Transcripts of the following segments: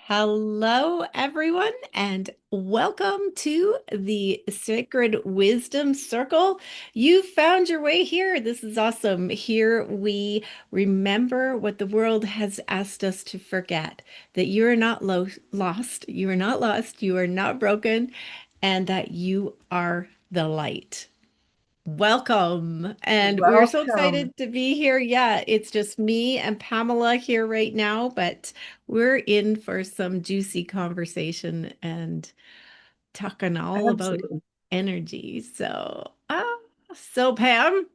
Hello, everyone, and welcome to the Sacred Wisdom Circle. You found your way here. This is awesome. Here we remember what the world has asked us to forget, that you are not lost, you are not lost, you are not broken, and that you are the light. Welcome. And we're so Welcome. excited to be here. Yeah, it's just me and Pamela here right now, but we're in for some juicy conversation and talking all about Absolutely. energy. So Pam,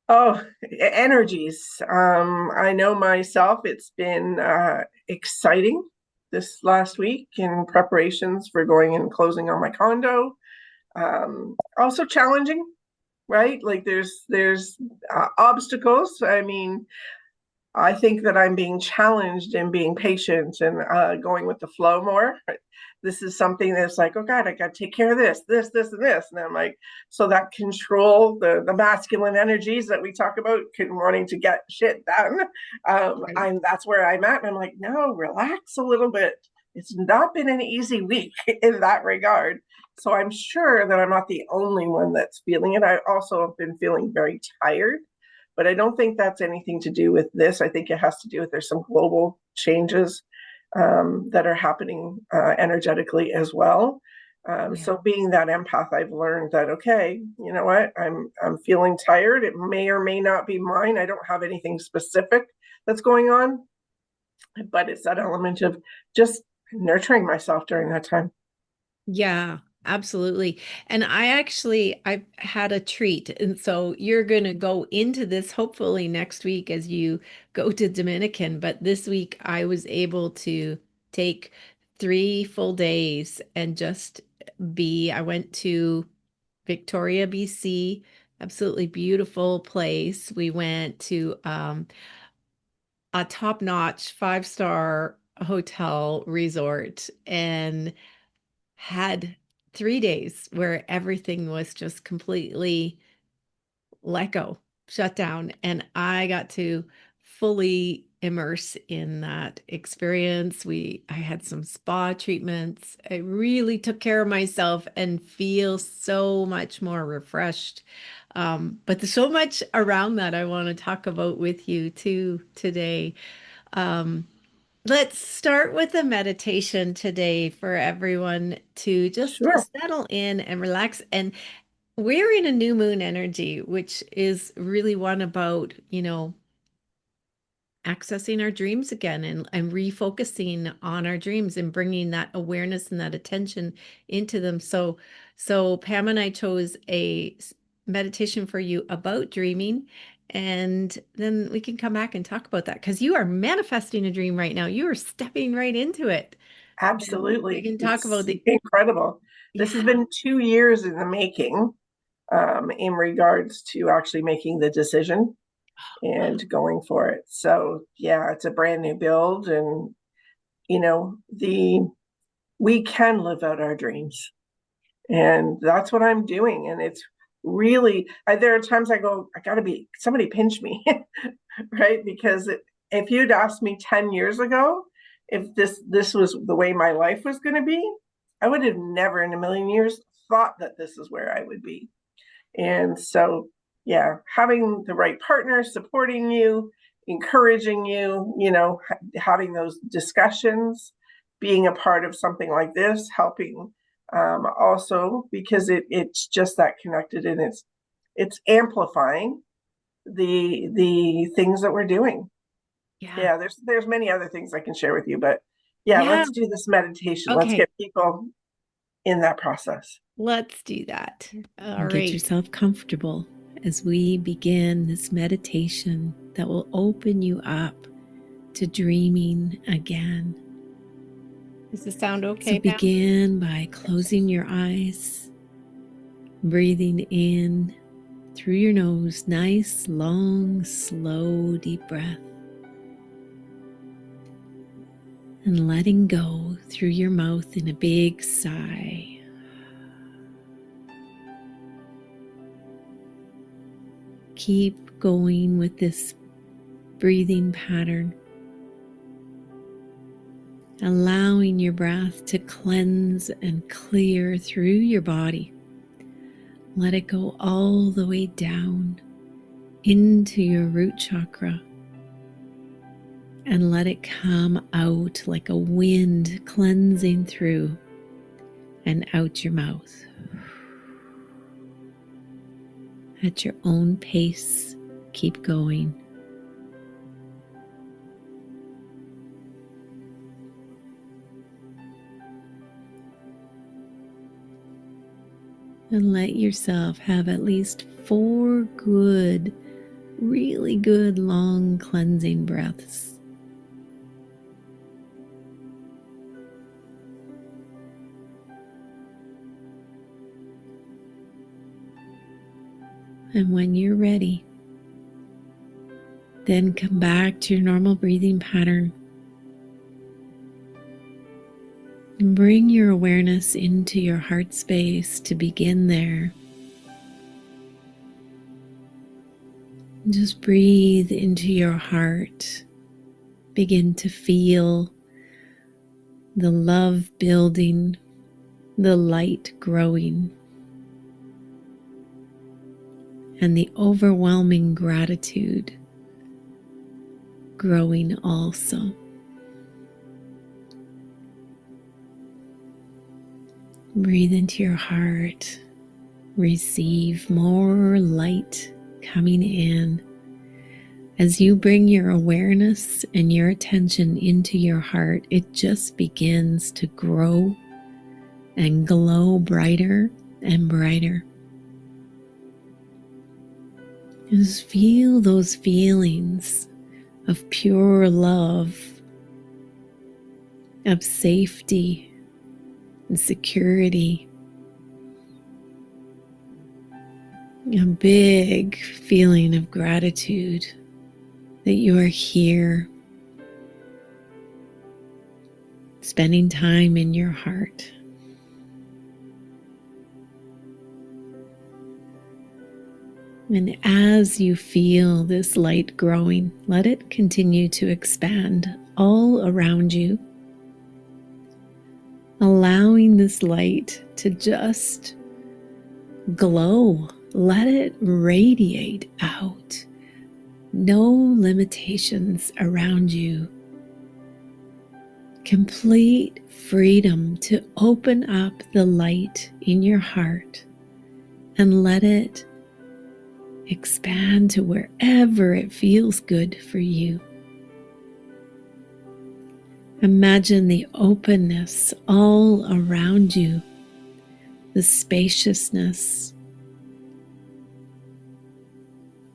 Oh, energies. I know myself, it's been exciting this last week in preparations for going and closing on my condo. Also challenging, right? Like there's obstacles. I mean, I think that I'm being challenged and being patient and going with the flow more. This is something that's like, oh God, I got to take care of this, and this. And I'm like, so that control, the masculine energies that we talk about, wanting to get shit done. right. That's where I'm at. And I'm like, no, relax a little bit. It's not been an easy week in that regard. So I'm sure that I'm not the only one that's feeling it. I also have been feeling very tired, but I don't think that's anything to do with this. I think it has to do with there's some global changes that are happening energetically as well. Yeah. So being that empath, I've learned that okay, you know what, I'm feeling tired. It may or may not be mine. I don't have anything specific that's going on, but it's that element of just nurturing myself during that time. Yeah, absolutely. And I've had a treat. And so you're going to go into this hopefully next week as you go to Dominican. But this week I was able to take 3 full days and just I went to Victoria, BC, absolutely beautiful place. We went to a top-notch 5-star hotel resort and had 3 days where everything was just completely let go, shut down. And I got to fully immerse in that experience. I had some spa treatments. I really took care of myself and feel so much more refreshed. But there's so much around that I want to talk about with you too today. Um, Let's start with a meditation today for everyone to just Sure. settle in and relax. And we're in a new moon energy, which is really one about, accessing our dreams again and refocusing on our dreams and bringing that awareness and that attention into them. So Pam and I chose meditation for you about dreaming, and then we can come back and talk about that because you are manifesting a dream right now. You are stepping right into it. And we Absolutely. can talk about It's the, incredible. This has yeah. been 2 years in the making in regards to actually making the decision and going for it. So yeah, it's a brand new build, and the we can live out our dreams, and that's what I'm doing. And it's really there are times I go, I gotta be somebody pinch me, right? Because if you'd asked me 10 years ago if this was the way my life was going to be, I would have never in a million years thought that this is where I would be. And so, yeah, having the right partner supporting you, encouraging you, having those discussions, being a part of something like this, helping also because it's just that connected, and it's amplifying the things that we're doing. Yeah. Yeah, there's many other things I can share with you, but yeah, Yeah. let's do this meditation. Let's Okay. get people in that process. Let's do that. All And get right. yourself comfortable as we begin this meditation that will open you up to dreaming again. Does this sound So okay, Pam? begin by closing your eyes, breathing in through your nose, nice, long, slow, deep breath, and letting go through your mouth in a big sigh. Keep going with this breathing pattern. allowing your breath to cleanse and clear through your body. Let it go all the way down into your root chakra and let it come out like a wind cleansing through and out your mouth. At your own pace, keep going. And let yourself have at least 4 good, really good long cleansing breaths. And when you're ready, then come back to your normal breathing pattern. And bring your awareness into your heart space to begin there. Just breathe into your heart. Begin to feel the love building, the light growing, and the overwhelming gratitude growing also. Breathe into your heart. Receive more light coming in. As you bring your awareness and your attention into your heart, it just begins to grow and glow brighter and brighter. Just feel those feelings of pure love, of safety and security. A big feeling of gratitude that you are here, spending time in your heart. And as you feel this light growing, let it continue to expand all around you, allowing this light to just glow. Let it radiate out. No limitations around you. Complete freedom to open up the light in your heart and let it expand to wherever it feels good for you. Imagine the openness all around you, the spaciousness.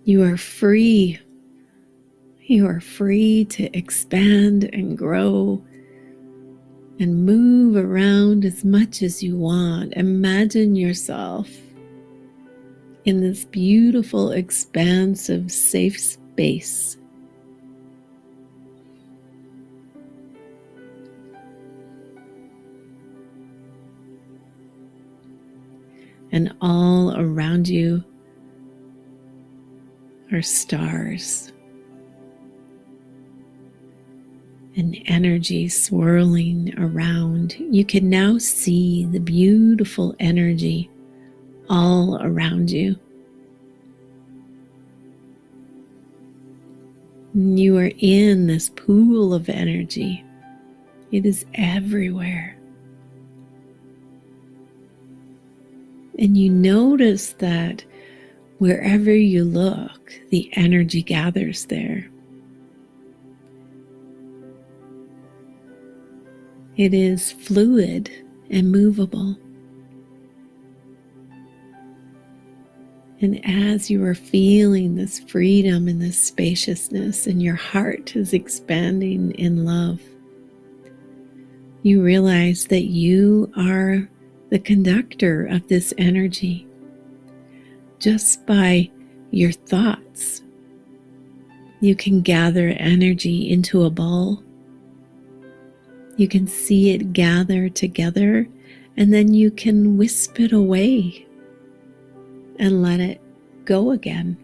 You are free. You are free to expand and grow and move around as much as you want. Imagine yourself in this beautiful, expansive, safe space. And all around you are stars and energy swirling around. You can now see the beautiful energy all around you. You are in this pool of energy. It is everywhere. And you notice that wherever you look, the energy gathers there. It is fluid and movable. And as you are feeling this freedom and this spaciousness, and your heart is expanding in love, you realize that you are the conductor of this energy. Just by your thoughts, you can gather energy into a ball. You can see it gather together, and then you can wisp it away and let it go again.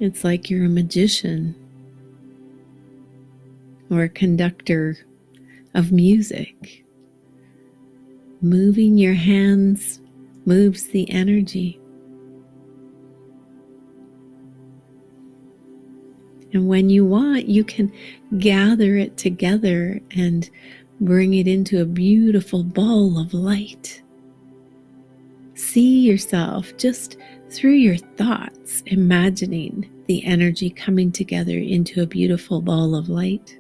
It's like you're a magician or a conductor of music. Moving your hands moves the energy. And when you want, you can gather it together and bring it into a beautiful ball of light. See yourself just through your thoughts, imagining the energy coming together into a beautiful ball of light.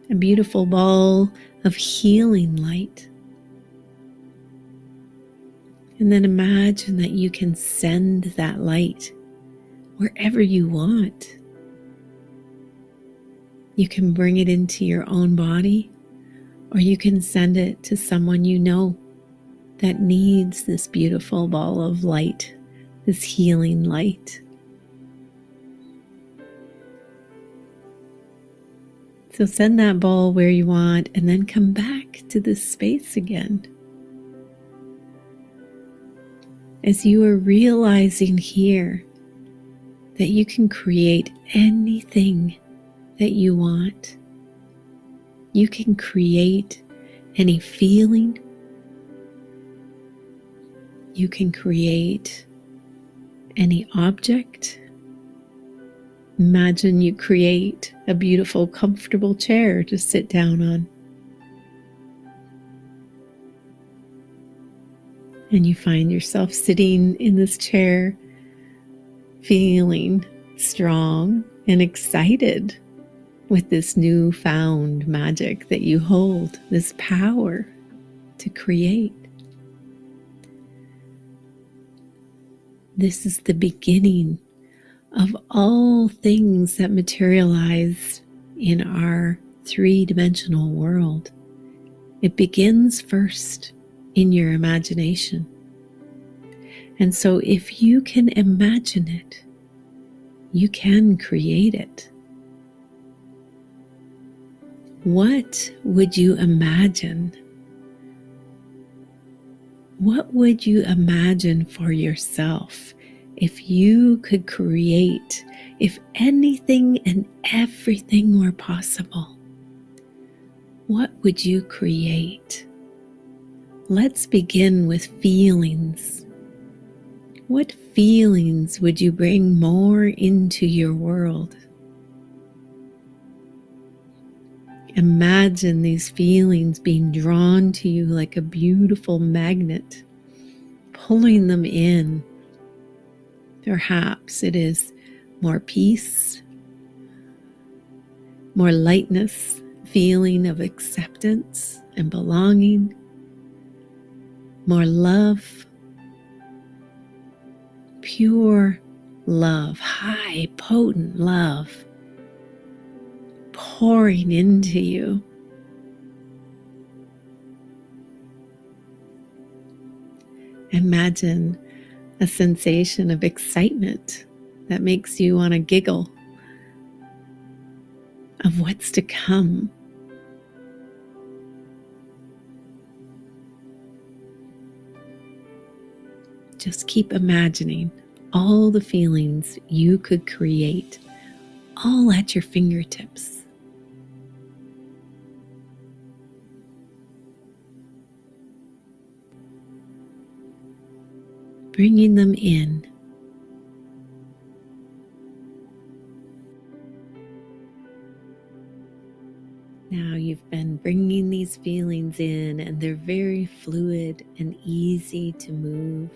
A beautiful ball of healing light. And then imagine that you can send that light wherever you want. You can bring it into your own body, or you can send it to someone you know that needs this beautiful ball of light, this healing light. So send that ball where you want and then come back to this space again. As you are realizing here that you can create anything that you want. You can create any feeling. You can create any object. Imagine you create a beautiful, comfortable chair to sit down on. And you find yourself sitting in this chair, feeling strong and excited with this newfound magic that you hold, this power to create. This is the beginning of all things that materialize in our three-dimensional world. It begins first in your imagination. And so if you can imagine it, you can create it. What would you imagine? What would you imagine for yourself if you could create, if anything and everything were possible? What would you create? Let's begin with feelings. What feelings would you bring more into your world? Imagine these feelings being drawn to you like a beautiful magnet, pulling them in. Perhaps it is more peace, more lightness, feeling of acceptance and belonging, more love, pure love, high, potent love pouring into you. Imagine a sensation of excitement that makes you want to giggle of what's to come. Just keep imagining all the feelings you could create, all at your fingertips. Bringing them in. Now you've been bringing these feelings in, and they're very fluid and easy to move.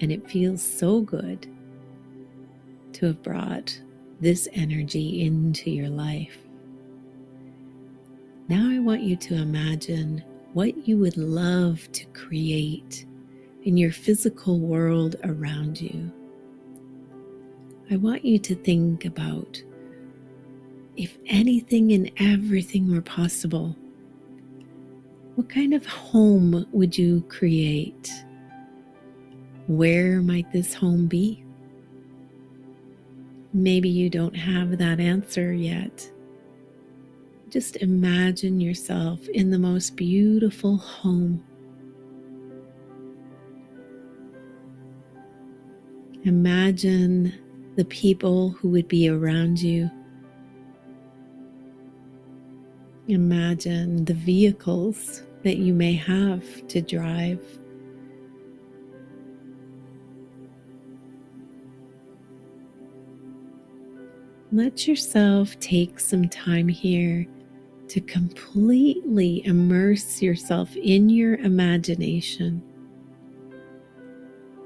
And it feels so good to have brought this energy into your life. Now I want you to imagine what you would love to create in your physical world around you. I want you to think about if anything and everything were possible, what kind of home would you create? Where might this home be? Maybe you don't have that answer yet. Just imagine yourself in the most beautiful home. Imagine the people who would be around you, Imagine the vehicles that you may have to drive. Let yourself take some time here to completely immerse yourself in your imagination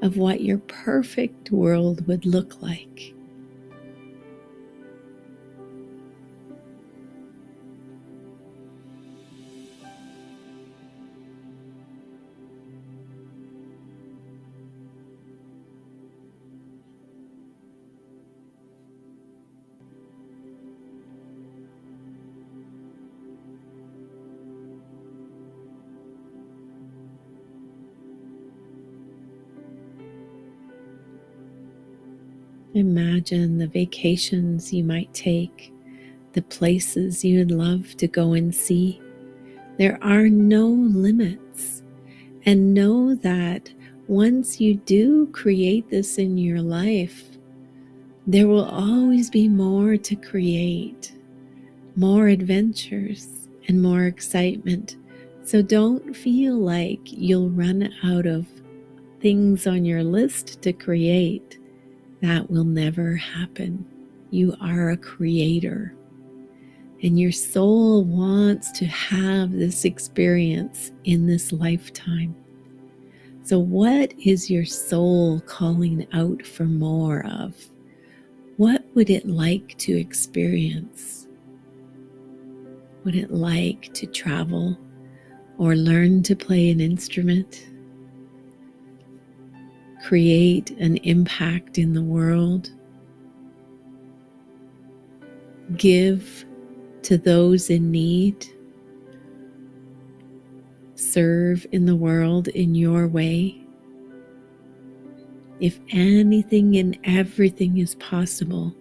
of what your perfect world would look like. Imagine the vacations you might take, the places you'd love to go and see. There are no limits. And know that once you do create this in your life, there will always be more to create, more adventures, and more excitement. So don't feel like you'll run out of things on your list to create. That will never happen. You are a creator, and your soul wants to have this experience in this lifetime. So, what is your soul calling out for more of? What would it like to experience? Would it like to travel or learn to play an instrument? Create an impact in the world? Give to those in need? Serve in the world in your way? If anything and everything is possible,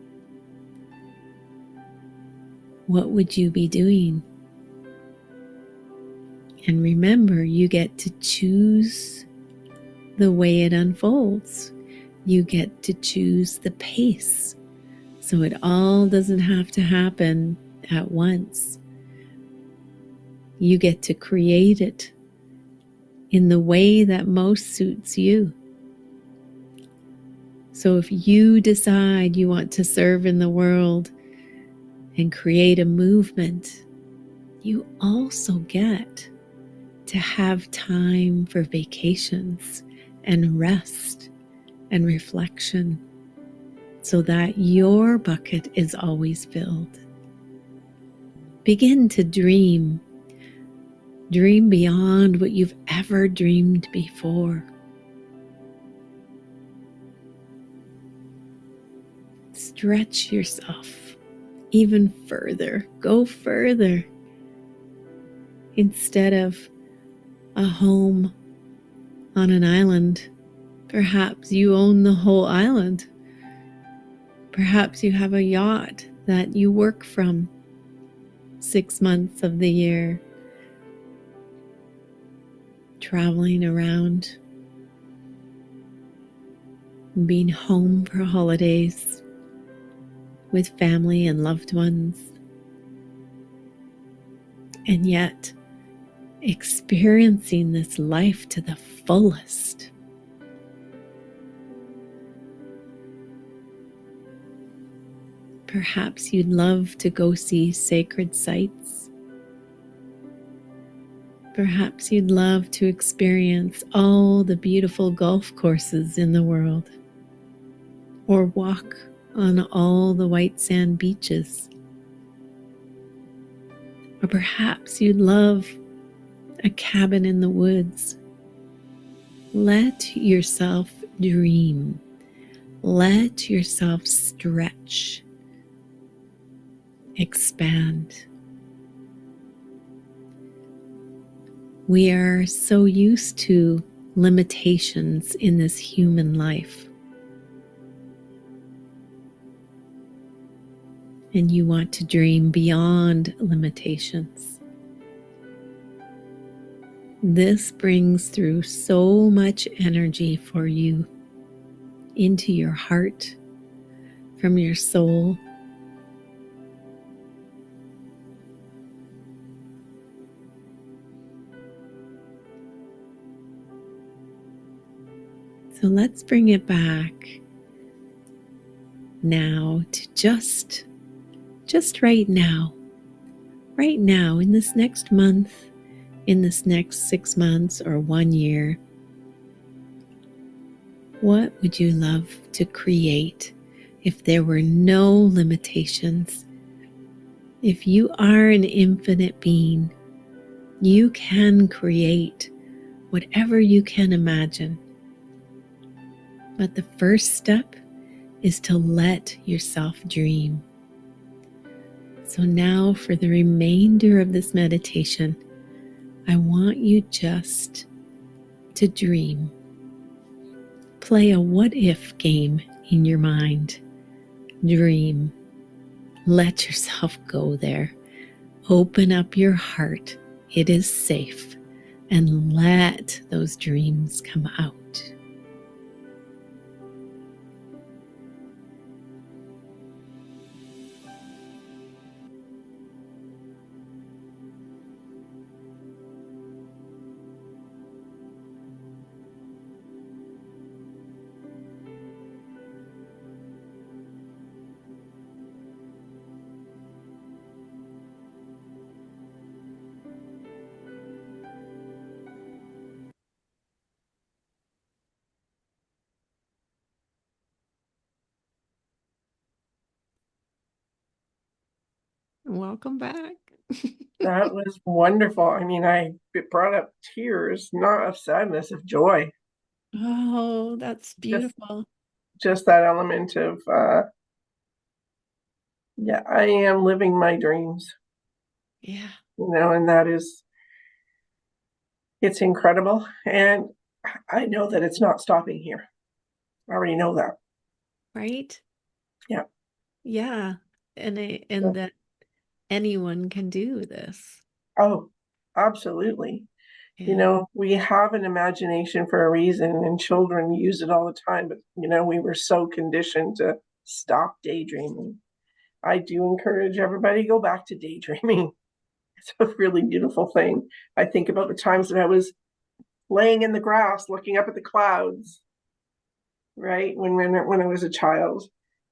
what would you be doing? And remember, you get to choose the way it unfolds. You get to choose the pace. So it all doesn't have to happen at once. You get to create it in the way that most suits you. So if you decide you want to serve in the world and create a movement, you also get to have time for vacations and rest and reflection so that your bucket is always filled. Begin to dream. Dream beyond what you've ever dreamed before. Stretch yourself even further. Go further. Instead of a home on an island, perhaps you own the whole island. Perhaps you have a yacht that you work from 6 months of the year, traveling around, being home for holidays with family and loved ones, and yet experiencing this life to the fullest. Perhaps you'd love to go see sacred sites. Perhaps you'd love to experience all the beautiful golf courses in the world, or walk on all the white sand beaches. Or perhaps you'd love a cabin in the woods. Let yourself dream. Let yourself stretch. Expand. We are so used to limitations in this human life. And you want to dream beyond limitations. This brings through so much energy for you into your heart, from your soul. let's bring it back now to just right now. Right now, in this next month, in this next 6 months or 1 year, what would you love to create if there were no limitations? If you are an infinite being, you can create whatever you can imagine. But the first step is to let yourself dream. So now, for the remainder of this meditation, I want you just to dream. Play a what if game in your mind. Dream. Let yourself go there. Open up your heart. It is safe. And let those dreams come out. Welcome back. That was wonderful. I mean, it brought up tears, not of sadness, of joy. Oh, that's Just beautiful. just that element of yeah, I am living my dreams, Yeah, and it's incredible. And I know that it's not stopping here. I already know that. right? Yeah. Yeah. And Yeah. that anyone can do this. Oh, absolutely. Yeah. We have an imagination for a reason, and children use it all the time, but we were so conditioned to stop daydreaming. I do encourage everybody to go back to daydreaming. It's a really beautiful thing. I think about the times that I was laying in the grass looking up at the clouds, right? When I was a child,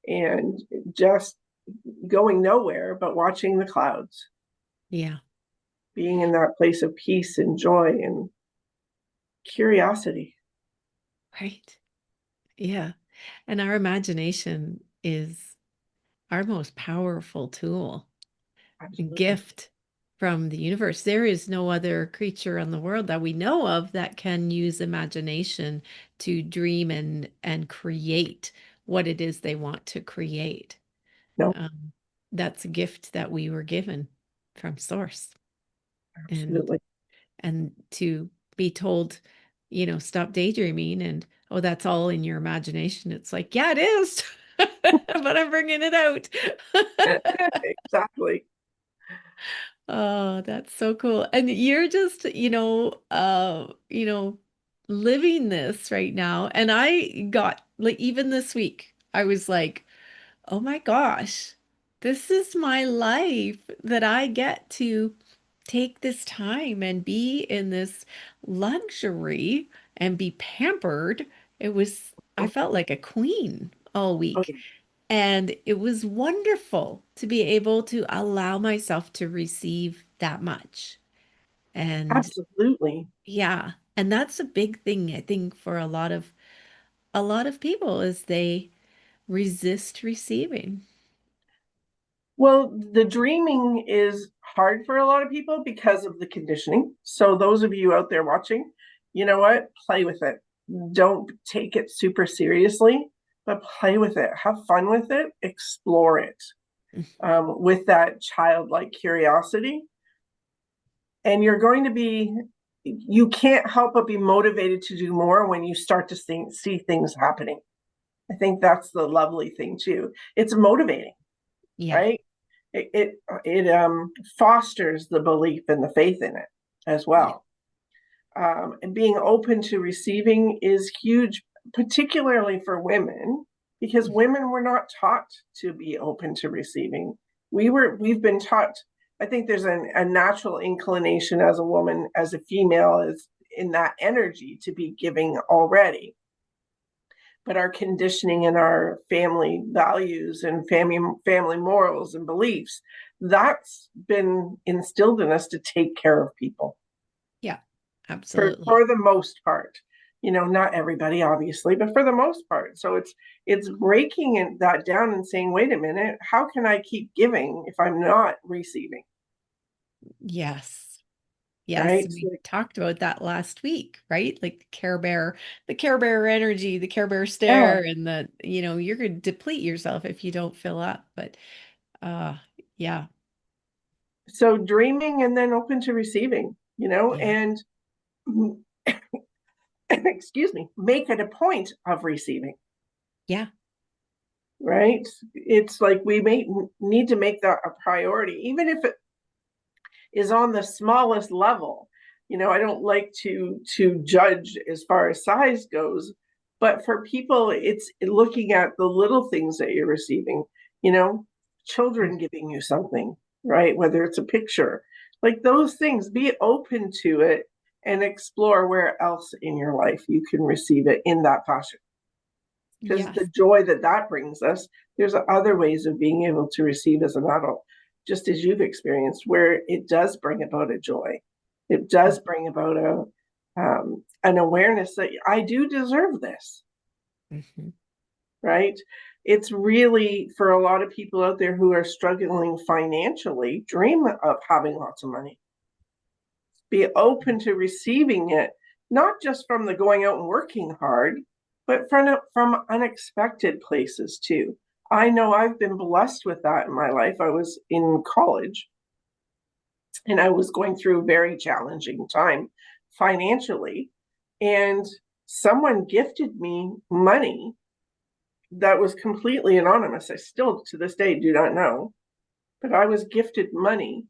and just going nowhere but watching the clouds, Yeah. being in that place of peace and joy and curiosity. Right. Yeah. And our imagination is our most powerful tool, Absolutely. gift from the universe. There is no other creature in the world that we know of that can use imagination to dream and create what it is they want to create. No, Um, that's a gift that we were given from Source. And absolutely. to be told, stop daydreaming and, oh, that's all in your imagination. It's like, yeah, it is, but I'm bringing it out. Exactly. Oh, that's so cool. And you're just, living this right now. And I got like, even this week, I was like, oh my gosh, this is my life that I get to take this time and be in this luxury and be pampered. I felt like a queen all Oh, week. And it was wonderful to be able to allow myself to receive that much. And absolutely. yeah, and that's a big thing, I think, for a lot of people is they resist receiving. Well, the dreaming is hard for a lot of people because of the conditioning. So, those of you out there watching, you know what? Play with it. Don't take it super seriously, but play with it. Have fun with it. Explore it with that childlike curiosity. And you can't help but be motivated to do more when you start to see things happening. I think that's the lovely thing, too. It's motivating, Yeah. right? It fosters the belief and the faith in it as Yeah. well. And being open to receiving is huge, particularly for women, because women were not taught to be open to receiving. We've been taught. I think there's a natural inclination as a woman, as a female, is in that energy to be giving already. but our conditioning and our family values and family morals and beliefs, that's been instilled in us to take care of people Yeah, absolutely. for the most part. You know, not everybody, obviously, but for the most part. So it's breaking that down and saying, wait a minute, how can I keep giving if I'm not receiving? Yes. Yes, Right? we talked about that last week, right? Like the Care Bear energy, the Care Bear Yeah. stare, and you're going to deplete yourself if you don't fill up. But uh, yeah, So dreaming and then open to receiving, yeah, and excuse me, make it a point of receiving, yeah, right? It's like we may need to make that a priority, even if it is on the smallest level. I don't like to judge as far as size goes, but for people, it's looking at the little things that you're receiving, you know, children giving you something, right? Whether it's a picture, like those things, be open to it and explore where else in your life you can receive it in that fashion. Because the yes. joy that brings us, there's other ways of being able to receive as an adult, just as you've experienced, where it does bring about a joy. It does bring about an awareness that I do deserve this, Mhm. right? It's really for a lot of people out there who are struggling financially, dream of having lots of money. Be open to receiving it, not just from the going out and working hard, but from unexpected places too. I know I've been blessed with that in my life. I was in college and I was going through a very challenging time financially, and someone gifted me money that was completely anonymous. I still to this day do not know, but I was gifted money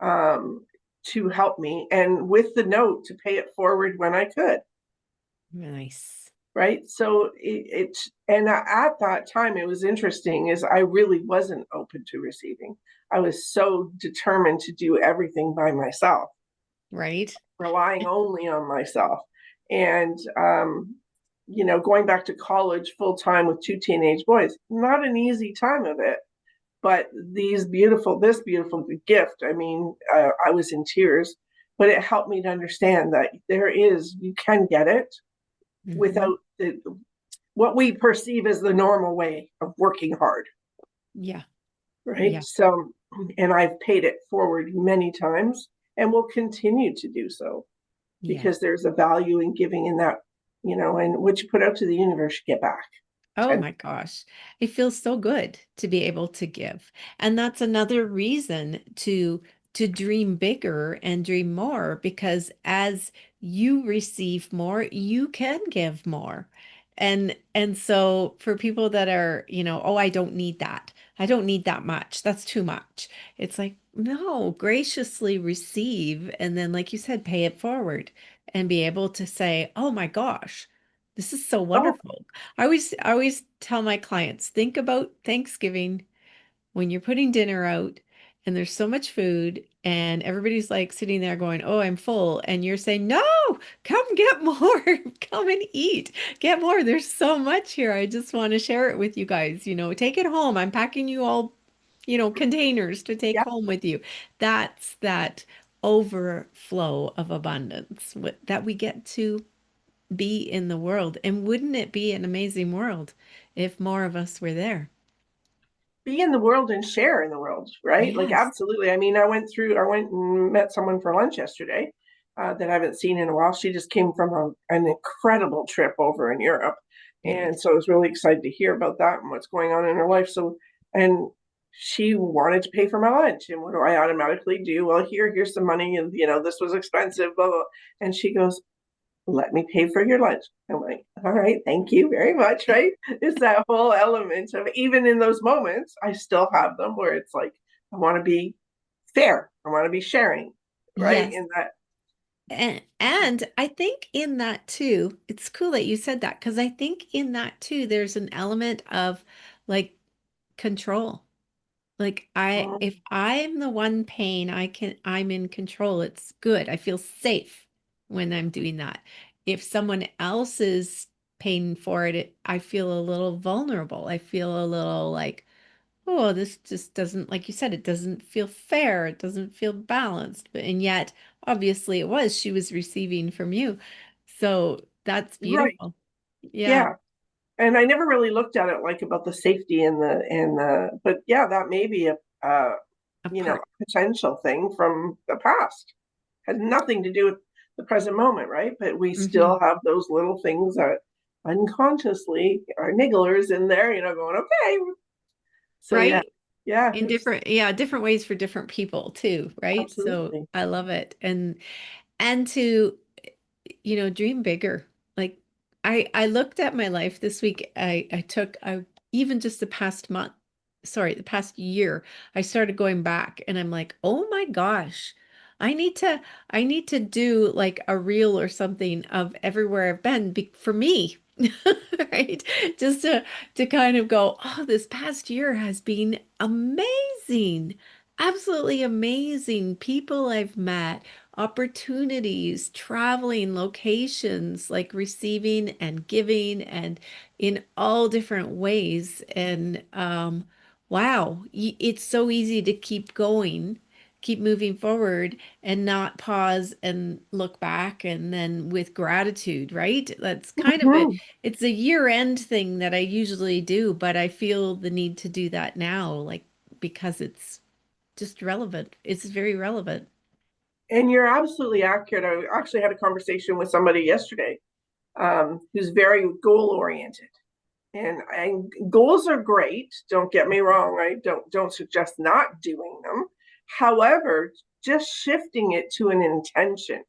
um, to help me, and with the note to pay it forward when I could. Nice. Right. So and at that time, it was interesting is I really wasn't open to receiving. I was so determined to do everything by myself, Right? relying only on myself. And, going back to college full time with two teenage boys, not an easy time of it. But this beautiful gift, I mean, I was in tears, but it helped me to understand that you can get it Hmm. without what we perceive as the normal way of working hard, Yeah, right? yeah, So, and I've paid it forward many times and will continue to do so yeah. because there's a value in giving in that, and what you put out to the universe, you get back. Oh And my gosh. It feels so good to be able to give. And that's another reason to dream bigger and dream more, because as you receive more, you can give more. And so for people that are, oh, I don't need that. I don't need that much. That's too much. It's like, no, graciously receive, and then like you said, pay it forward and be able to say, "Oh my gosh, this is so oh, wonderful." I always tell my clients, think about Thanksgiving when you're putting dinner out and there's so much food and everybody's like sitting there going, "Oh, I'm full." And you're saying, "No, come get more. Come and eat. Get more. There's so much here. I just want to share it with you guys. Take it home. I'm packing you all, containers to take yeah, home with you." That's that overflow of abundance that we get to be in the world. And wouldn't it be an amazing world if more of us were there? be in the world and share in the world, right? Like, Yes. absolutely. I mean, I went and met someone for lunch yesterday that I haven't seen in a while. She just came from an incredible trip over in Europe. And Nice. so I was really excited to hear about that and what's going on in her life. So, and she wanted to pay for my lunch. And what do I automatically do? Well, here's some money. And, this was expensive, blah, blah. And she goes, let me pay for your lunch. I'm like, all right, thank you very much. Right. It's that whole element of even in those moments, I still have them where it's like, I want to be fair. I want to be sharing. Right. Yes. In that. And I think in that too, it's cool that you said that, because I think in that too, there's an element of like control. Like if I'm the one paying, I'm in control. It's good. I feel safe when I'm doing that. If someone else is paying for it, I feel a little vulnerable. I feel a little like, oh, this just doesn't, like you said, it doesn't feel fair. It doesn't feel balanced. But and yet, obviously, it was. She was receiving from you, so that's Right. beautiful. Yeah, Yeah. And I never really looked at it like about the safety but yeah, that may be a part. a potential thing from the past. Had nothing to do with the present moment, right? But we Hmm. still have those little things that unconsciously are nigglers in there, going, okay. So yeah, Right? yeah, In different, yeah, different ways for different people too, right? So absolutely. I love it. And to, dream bigger. Like I looked at my life this week. I even just the past month, sorry, the past year, I started going back and I'm like, "Oh my gosh. I need to I need to do like a reel or something of everywhere I've been for me." Right? Just to kind of go, "Oh, this past year has been amazing. Absolutely amazing. People I've met, opportunities, traveling, locations, like receiving and giving and in all different ways. And wow, it's so easy to keep going, keep moving forward and not pause and look back and then with gratitude, right? That's kind of Mhm. it's a year-end thing that I usually do, but I feel the need to do that now, like because it's just relevant. It's very relevant. And you're absolutely accurate. I actually had a conversation with somebody yesterday who's very goal oriented. And goals are great. Don't get me wrong. I don't suggest not doing them. However, just shifting it to an intention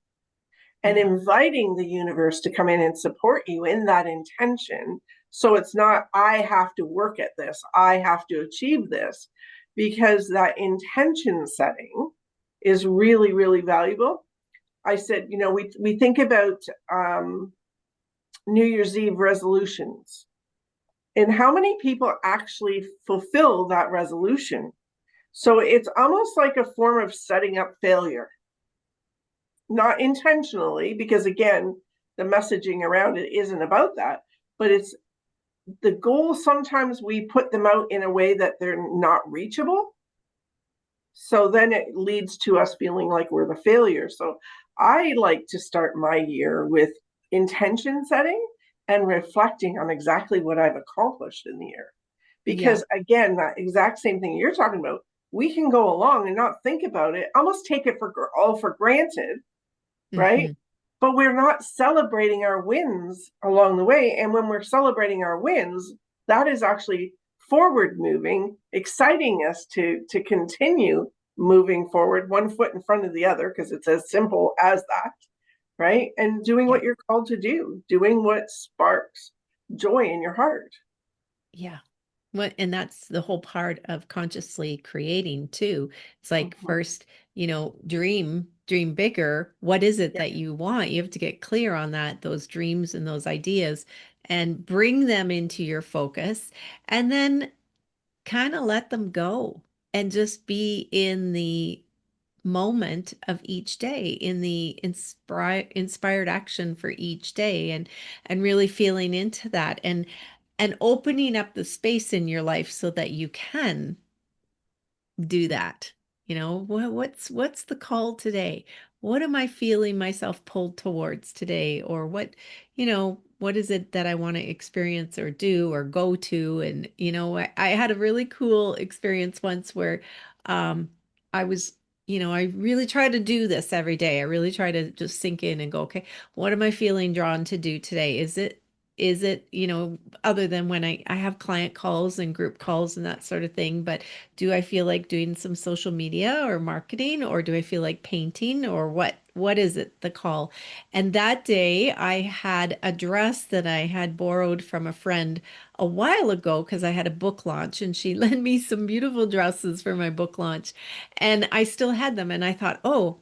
and Yeah. inviting the universe to come in and support you in that intention. So it's not, I have to work at this, I have to achieve this, because that intention setting is really, really valuable. I said, we think about New Year's Eve resolutions and how many people actually fulfill that resolution. So it's almost like a form of setting up failure, not intentionally, because again, the messaging around it isn't about that, but it's the goals. Sometimes we put them out in a way that they're not reachable. So then it leads to us feeling like we're the failure. So I like to start my year with intention setting and reflecting on exactly what I've accomplished in the year. Yeah. Because again, that exact same thing you're talking about, we can go along and not think about it, almost take it for all for granted, right? Hmm. But we're not celebrating our wins along the way. And when we're celebrating our wins, that is actually forward moving, exciting us to continue moving forward, one foot in front of the other, because it's as simple as that, right? And doing Yeah. what you're called to do, doing what sparks joy in your heart. Yeah. What, and that's the whole part of consciously creating too. It's like Mhm. first, dream bigger. What is it Yeah. that you want? You have to get clear on that, those dreams and those ideas, and bring them into your focus, and then kind of let them go and just be in the moment of each day, in the inspired action for each day, and really feeling into that, and opening up the space in your life so that you can do that. What's the call today? What am I feeling myself pulled towards today? Or what is it that I want to experience or do or go to? And I had a really cool experience once where I was, I really try to do this every day. I really try to just sink in and go, okay, what am I feeling drawn to do today? Is it, other than when I have client calls and group calls and that sort of thing, but do I feel like doing some social media or marketing, or do I feel like painting, or what is it, the call? And that day I had a dress that I had borrowed from a friend a while ago because I had a book launch and she lent me some beautiful dresses for my book launch, and I still had them, and I thought, oh,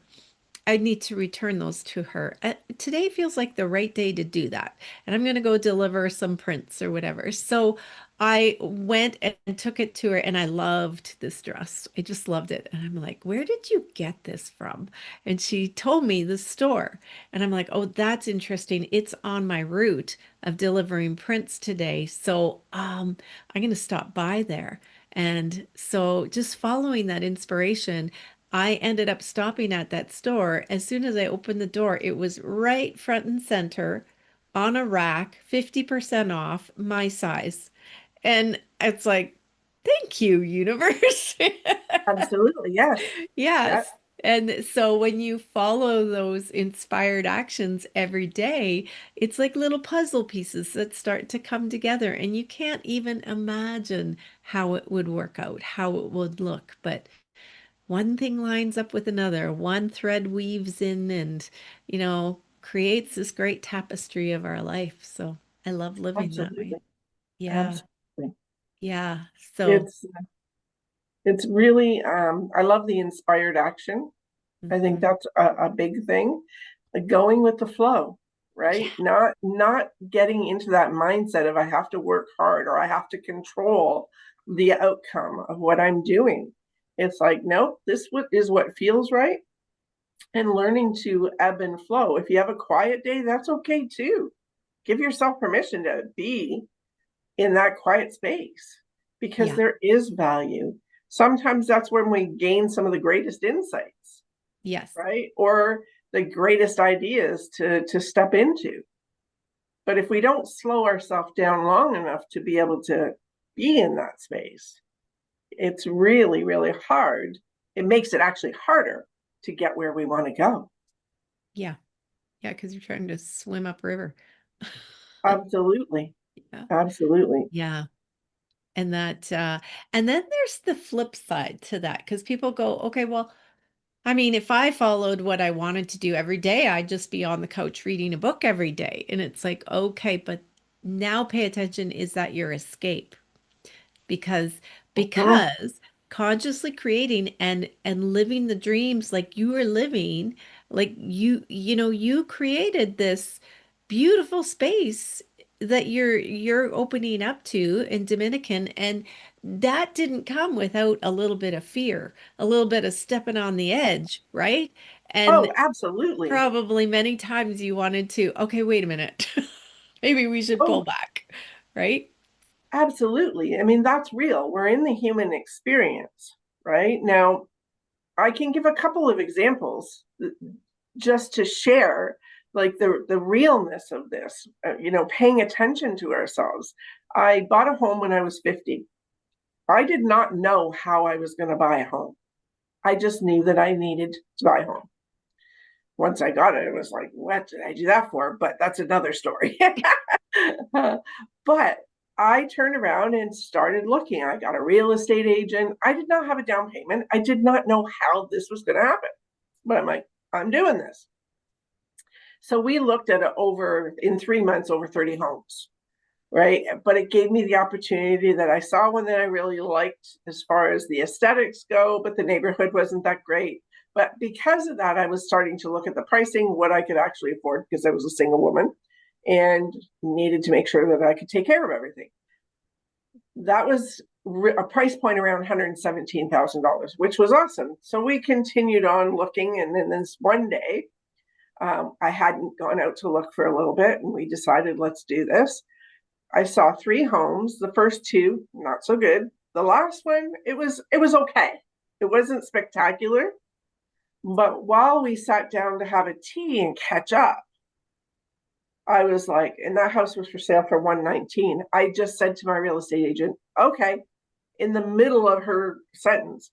I need to return those to her. Today feels like the right day to do that. And I'm going to go deliver some prints or whatever. So I went and took it to her and I loved this dress. I just loved it. And I'm like, where did you get this from? And she told me the store. And I'm like, oh, that's interesting. It's on my route of delivering prints today. So I'm going to stop by there. And so just following that inspiration, I ended up stopping at that store. As soon as I opened the door, it was right front and center on a rack, 50% off, my size. And it's like, thank you, universe. Absolutely. Yes. Yeah. Yes. And so when you follow those inspired actions every day, it's like little puzzle pieces that start to come together, and you can't even imagine how it would work out, how it would look. But one thing lines up with another, one thread weaves in and, creates this great tapestry of our life. So I love living that way. Absolutely. Yeah. Absolutely. Yeah. So, It's it's really I love the inspired action. I think mhm. that's a big thing. Going with the flow, Yeah. right? Not getting into that mindset of I have to work hard or I have to control the outcome of what I'm doing. It's like, nope, is what feels right. And learning to ebb and flow. If you have a quiet day, that's okay too. Give yourself permission to be in that quiet space because Yeah. there is value. Sometimes that's when we gain some of the greatest insights, Yes. right? Or the greatest ideas to step into. But if we don't slow ourselves down long enough to be able to be in that space, it's really, really hard. It makes it actually harder to get where we want to go. Yeah. Yeah. Because you're trying to swim upriver. Absolutely. Yeah. Absolutely. Yeah. And and then there's the flip side to that because people go, okay, well, I mean, if I followed what I wanted to do every day, I'd just be on the couch reading a book every day. And it's like, okay, but now pay attention. Is that your escape? because Mhm. because consciously creating and living the dreams like you are living, like you created this beautiful space that you're opening up to in Dominican, and that didn't come without a little bit of fear, a little bit of stepping on the edge, right? And Oh, absolutely. probably many times you wanted to, okay, wait a minute. Maybe we should pull Oh, back, right? absolutely. I mean, that's real. We're in the human experience, right? Now, I can give a couple of examples just to share like the realness of this, paying attention to ourselves. I bought a home when I was 50. I did not know how I was going to buy a home. I just knew that I needed to buy a home. Once I got it, it was like, what did I do that for? But that's another story. But I turned around and started looking. I got a real estate agent. I did not have a down payment. I did not know how this was going to happen. But I'm like, I'm doing this. So we looked at in 3 months, over 30 homes, right? But it gave me the opportunity that I saw one that I really liked as far as the aesthetics go, but the neighborhood wasn't that great. But because of that, I was starting to look at the pricing, what I could actually afford, because I was a single woman and needed to make sure that I could take care of everything. That was a price point around $117,000, which was awesome. So we continued on looking, and then this one day, I hadn't gone out to look for a little bit, and we decided, let's do this. I saw 3 homes. The first 2, not so good. The last one, it was okay. It wasn't spectacular, but while we sat down to have a tea and catch up, I was like, and that house was for sale for 119. I just said to my real estate agent, okay, in the middle of her sentence,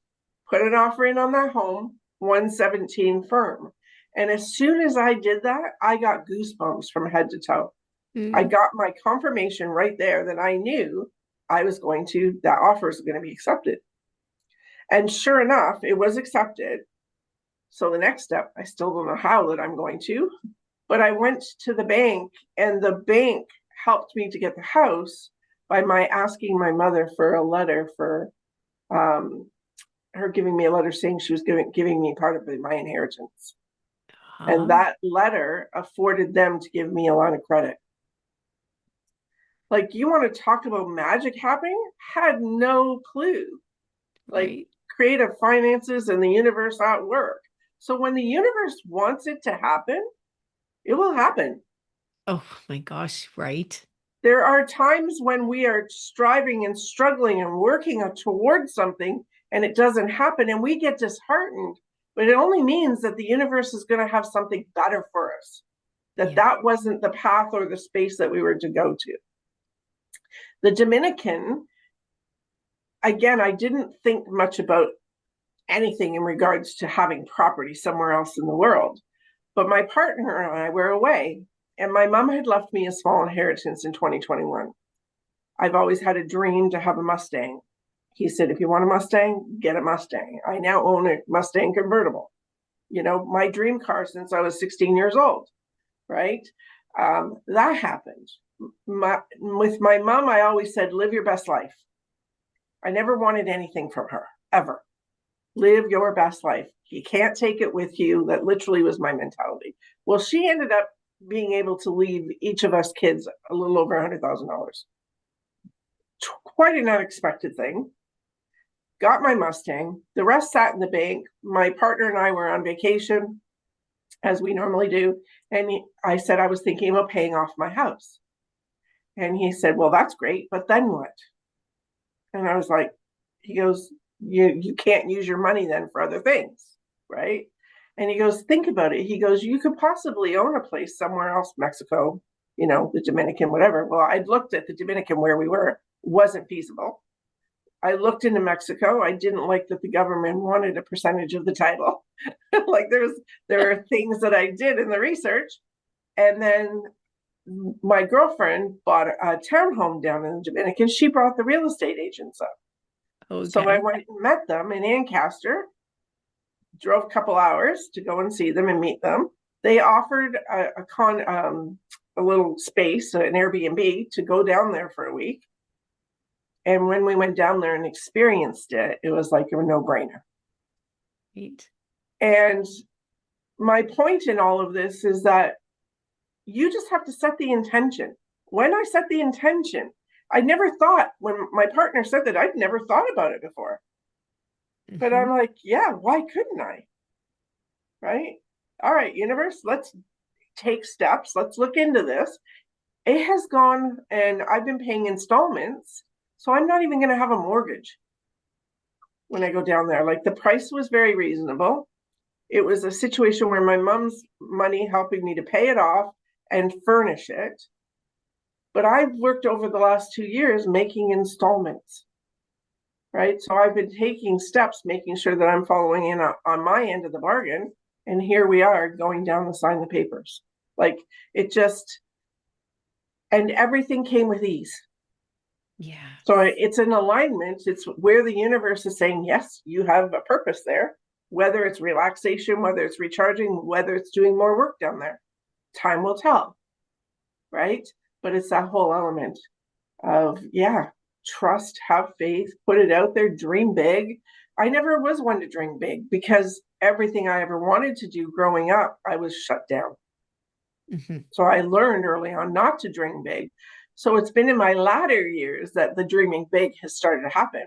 put an offer in on that home, 117 firm. And as soon as I did that, I got goosebumps from head to toe. I Mm. got my confirmation right there that I knew that offer is going to be accepted. And sure enough, it was accepted. So the next step, I still don't know how that I'm going to, but I went to the bank, and the bank helped me to get the house by my asking my mother for a letter for her giving me a letter saying she was giving me part of my inheritance. And that letter afforded them to give me a line of credit. Like, you want to talk about magic happening? Had no clue. Like, Right. creative finances and the universe at work. So when the universe wants it to happen, it will happen. Oh my gosh, right. There are times when we are striving and struggling and working towards something and it doesn't happen and we get disheartened, but it only means that the universe is going to have something better for us, that Yeah. that wasn't the path or the space that we were to go to. The Dominican, again, I didn't think much about anything in regards to having property somewhere else in the world, but my partner and I were away, and my mom had left me a small inheritance in 2021. I've always had a dream to have a Mustang. He said, if you want a Mustang, get a Mustang. I now own a Mustang convertible. You know, my dream car since I was 16 years old, right? That happened. With my mom, I always said, live your best life. I never wanted anything from her, ever. Live your best life. You can't take it with you. That literally was my mentality. Well, she ended up being able to leave each of us kids a little over $100,000. Quite an unexpected thing. Got my Mustang. The rest sat in the bank. My partner and I were on vacation, as we normally do. And I said I was thinking about paying off my house. And he said, well, that's great, but then what? And I was like, he goes, you can't use your money then for other things, right? And he goes, think about it. He goes, you could possibly own a place somewhere else, Mexico, you know, the Dominican, whatever. Well, I'd looked at the Dominican where we were, wasn't feasible. I looked into Mexico. I didn't like that the government wanted a percentage of the title. Like there are things that I did in the research. And then my girlfriend bought a townhome down in the Dominican. She brought the real estate agents up. Okay. So I went and met them in Ancaster, drove a couple hours to go and see them and meet them. They offered a little space, an Airbnb, to go down there for a week. And when we went down there and experienced it, it was like a no-brainer. Right. And my point in all of this is that you just have to set the intention. When I set the intention, I never thought, when my partner said that, I'd never thought about it before. But I'm like, yeah, why couldn't I? Right? All right, universe, let's take steps. Let's look into this. It has gone, and I've been paying installments. So I'm not even going to have a mortgage when I go down there. Like, the price was very reasonable. It was a situation where my mom's money helping me to pay it off and furnish it. But I've worked over the last 2 years making installments, right? So I've been taking steps, making sure that I'm following in on my end of the bargain. And here we are going down to sign the papers. Like, it just, and everything came with ease. Yeah. So it's an alignment. It's where the universe is saying, yes, you have a purpose there, whether it's relaxation, whether it's recharging, whether it's doing more work down there. Time will tell, right? But it's that whole element of, yeah, trust, have faith, put it out there, dream big. I never was one to dream big because everything I ever wanted to do growing up, I was shut down. Mm-hmm. So I learned early on not to dream big. So it's been in my latter years that the dreaming big has started to happen.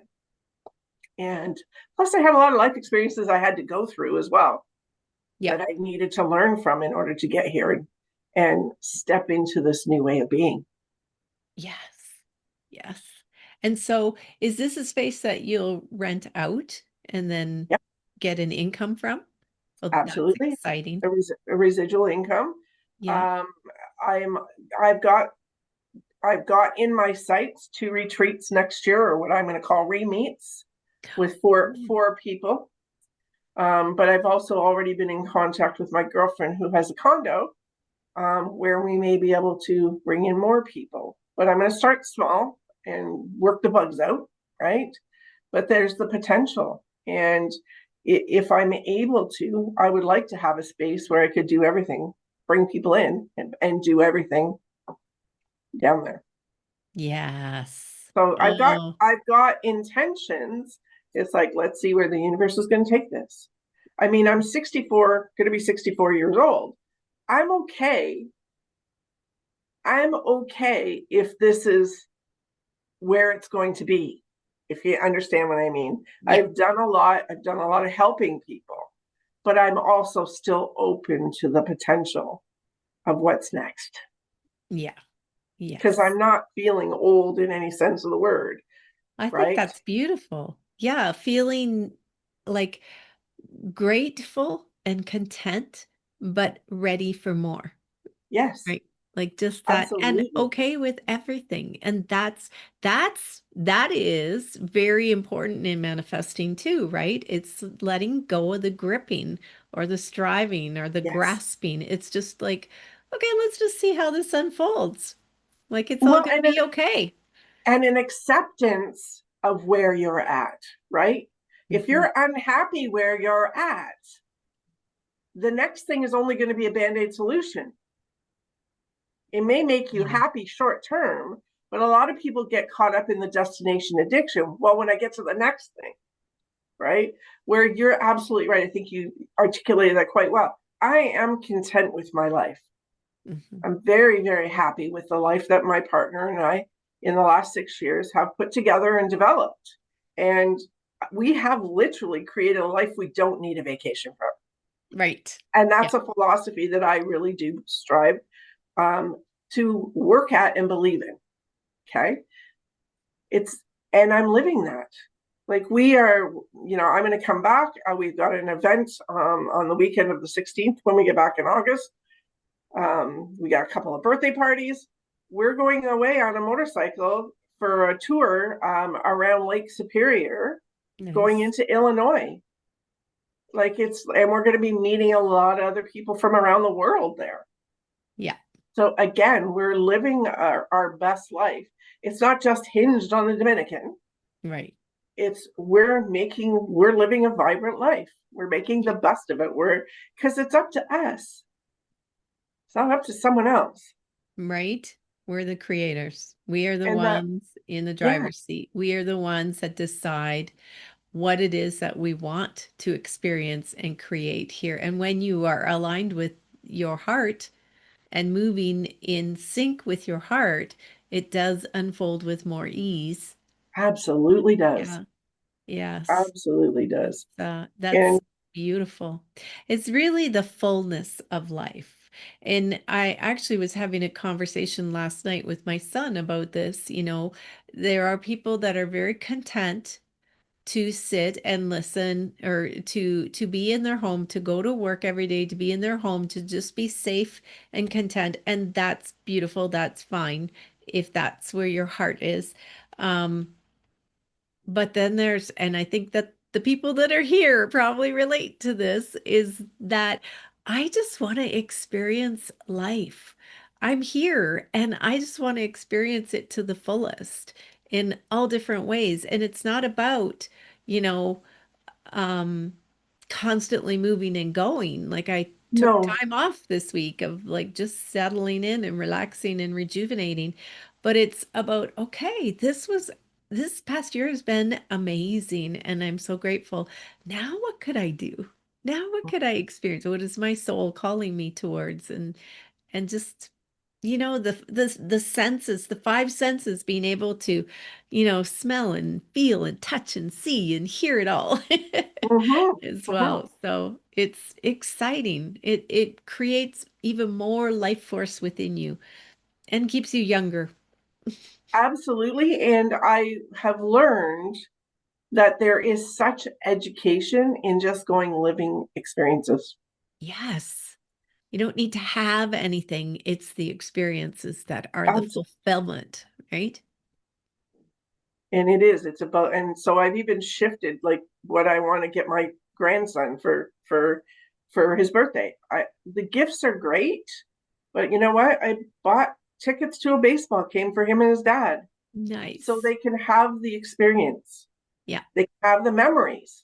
And plus I had a lot of life experiences I had to go through as well, that I needed to learn from in order to get here and step into this new way of being. Yes. Yes. And so is this a space that you'll rent out and then get an income from? So absolutely. That's exciting. A residual income. Yeah. I've got in my sights 2 retreats next year, or what I'm going to call re-meets, with four people. But I've also already been in contact with my girlfriend who has a condo, where we may be able to bring in more people. But I'm going to start small and work the bugs out, right? But there's the potential. And if I'm able to, I would like to have a space where I could do everything, bring people in and do everything down there. Yes. So I've got intentions. It's like, let's see where the universe is going to take this. I mean, I'm 64, going to be 64 years old. I'm okay. I'm okay if this is where it's going to be, if you understand what I mean. Yeah. I've done a lot of helping people, but I'm also still open to the potential of what's next. Yeah. Because Yes. I'm not feeling old in any sense of the word, I think right? that's beautiful. Yeah, feeling like grateful and content, but ready for more. Yes, Right. Like just that and absolutely. okay with everything. And that is very important in manifesting too, right? It's letting go of the gripping or the striving or the Yes. grasping. It's just like, okay, let's just see how this unfolds. Like it's all Well, going to be okay. and an acceptance of where you're at, right? If Mhm. you're unhappy where you're at, the next thing is only going to be a band-aid solution. It may make you Yeah. happy short term, but a lot of people get caught up in the destination addiction. Well, when I get to the next thing, right? Where you're absolutely right. I think you articulated that quite well. I am content with my life. Mhm. I'm very, very happy with the life that my partner and I, in the last 6 years, have put together and developed. And we have literally created a life we don't need a vacation from. Right. And Yeah. that's a philosophy that I really do strive um, to work at and believe in. Okay. And I'm living that. Like we are, I'm going to come back. We've got an event on the weekend of the 16th when we get back in August. We got a couple of birthday parties. We're going away on a motorcycle for a tour around Lake Superior, going Nice. into Illinois. And we're going to be meeting a lot of other people from around the world there. Yeah. So again, we're living our best life. It's not just hinged on the Dominican. Right. We're living a vibrant life. We're making the best of it. Because it's up to us. It's not up to someone else. Right? We're the creators. We are the And that, ones in the yeah, driver's seat. We are the ones that decide what it is that we want to experience and create here. And when you are aligned with your heart and moving in sync with your heart, it does unfold with more ease. absolutely does. Yeah. Yes. Absolutely does. That's And beautiful. It's really the fullness of life. And I actually was having a conversation last night with my son about this. There are people that are very content to sit and listen or to be in their home, to go to work every day, to be in their home, to just be safe and content. And that's beautiful. That's fine if that's where your heart is. But then and I think that the people that are here probably relate to this, is that I just want to experience life. I'm here and I just want to experience it to the fullest in all different ways. And it's not about, you know, um, constantly moving and going. Like I took no, time off this week of like just settling in and relaxing and rejuvenating. But it's about, okay, this past year has been amazing and I'm so grateful. Now what could I do? Now what could I experience? What is my soul calling me towards? And just the senses, the five senses, being able to smell and feel and touch and see and hear it all mm-hmm, as mm-hmm. well. So it's exciting. It creates even more life force within you and keeps you younger. Absolutely. And I have learned that there is such education in just going living experiences. Yes. You don't need to have anything. It's the experiences that are the Absolutely. fulfillment, right? And it's about, and so I've even shifted like what I want to get my grandson for his birthday. The gifts are great, but you know what? I bought tickets to a baseball game for him and his dad so Nice. they can have the experience. Yeah. They can have the memories.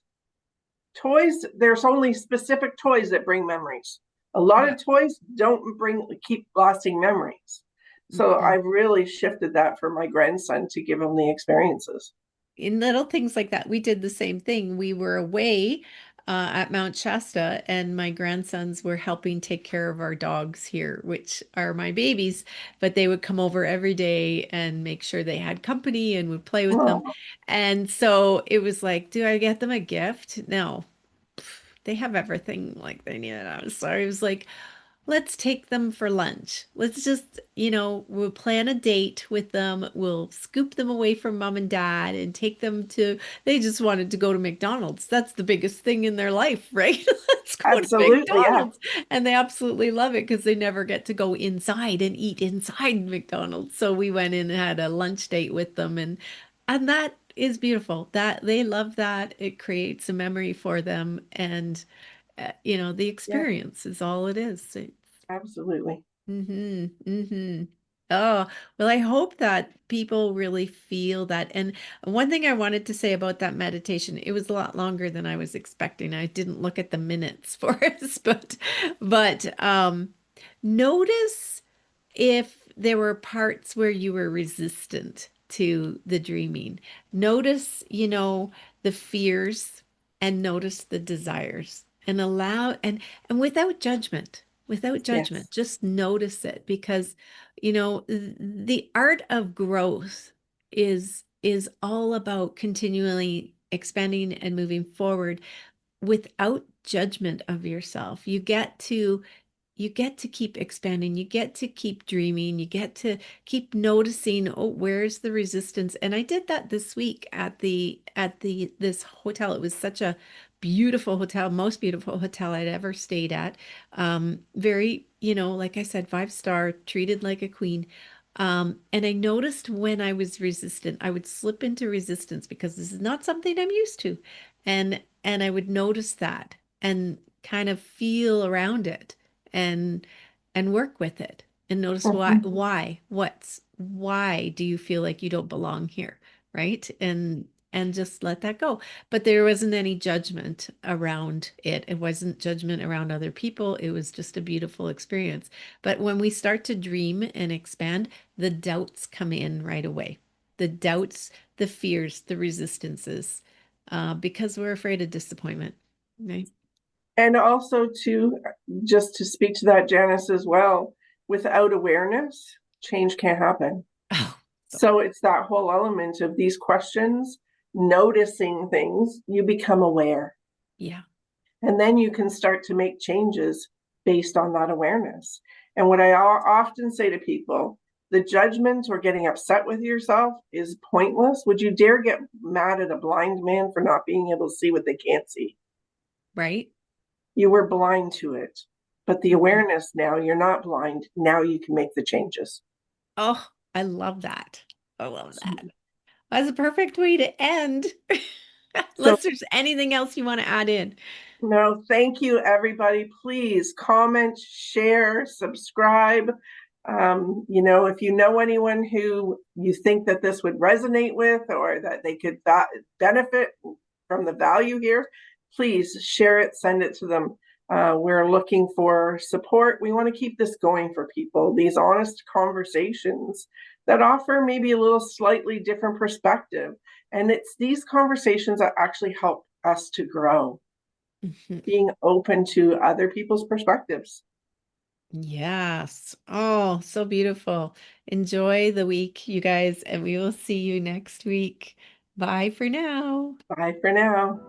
Toys, there's only specific toys that bring memories. A lot Yeah. of toys don't keep lasting memories. So Mhm. I've really shifted that for my grandson to give him the experiences. In little things like that. We did the same thing. We were away at Mount Shasta, and my grandsons were helping take care of our dogs here, which are my babies, but they would come over every day and make sure they had company and would play with them. Oh, And so it was like, do I get them a gift? No. They have everything like they need. So I was like, let's take them for lunch. Let's just, we'll plan a date with them. We'll scoop them away from mom and dad and take them to, they just wanted to go to McDonald's. That's the biggest thing in their life, right? Let's go to absolutely. Yeah. McDonald's. And they absolutely love it because they never get to go inside and eat inside McDonald's. So we went in and had a lunch date with them, and that is beautiful. That they love that. It creates a memory for them, and the Yeah, experience is all it is. absolutely. Mm-hmm. Mm-hmm. Oh, well, I hope that people really feel that. And one thing I wanted to say about that meditation, it was a lot longer than I was expecting. I didn't look at the minutes for us, but notice if there were parts where you were resistant to the dreaming. Notice, the fears, and notice the desires, and allow, and without Yes. judgment, just notice it, because the art of growth is all about continually expanding and moving forward without judgment of yourself. You get to keep expanding, you get to keep dreaming, you get to keep noticing, oh, where's the resistance? And I did that this week at the this hotel. It was such a beautiful hotel, most beautiful hotel I'd ever stayed at. Very, like I said, 5 star, treated like a queen. And I noticed when I was resistant, I would slip into resistance because this is not something I'm used to. And I would notice that and kind of feel around it, and work with it, and notice Mhm. why do you feel like you don't belong here, right? And just let that go. But there wasn't any judgment around it. It wasn't judgment around other people. It was just a beautiful experience. But when we start to dream and expand, the doubts come in right away. The doubts, the fears, the resistances, because we're afraid of disappointment, right? And also to just to speak to that, Janice, as well, without awareness, change can't happen. Oh, so So it's that whole element of these questions, noticing things, you become aware. yeah. And then you can start to make changes based on that awareness. And what I often say to people, the judgment or getting upset with yourself is pointless. Would you dare get mad at a blind man for not being able to see what they can't see? Right? You were blind to it. But the Mhm. awareness now, you're not blind. Now you can make the changes. Oh, I love that. I love that. That's a perfect way to end. So, Unless there's anything else you want to add in. no, thank you, everybody. Please comment, share, subscribe. If you know anyone who you think that this would resonate with or that they could benefit from the value here, please share it, send it to them. We're looking for support. We want to keep this going for people, these honest conversations that offer maybe a little slightly different perspective. And it's these conversations that actually help us to grow, Mhm. being open to other people's perspectives. Yes. Oh, so beautiful. Enjoy the week, you guys, and we will see you next week. Bye for now. Bye for now.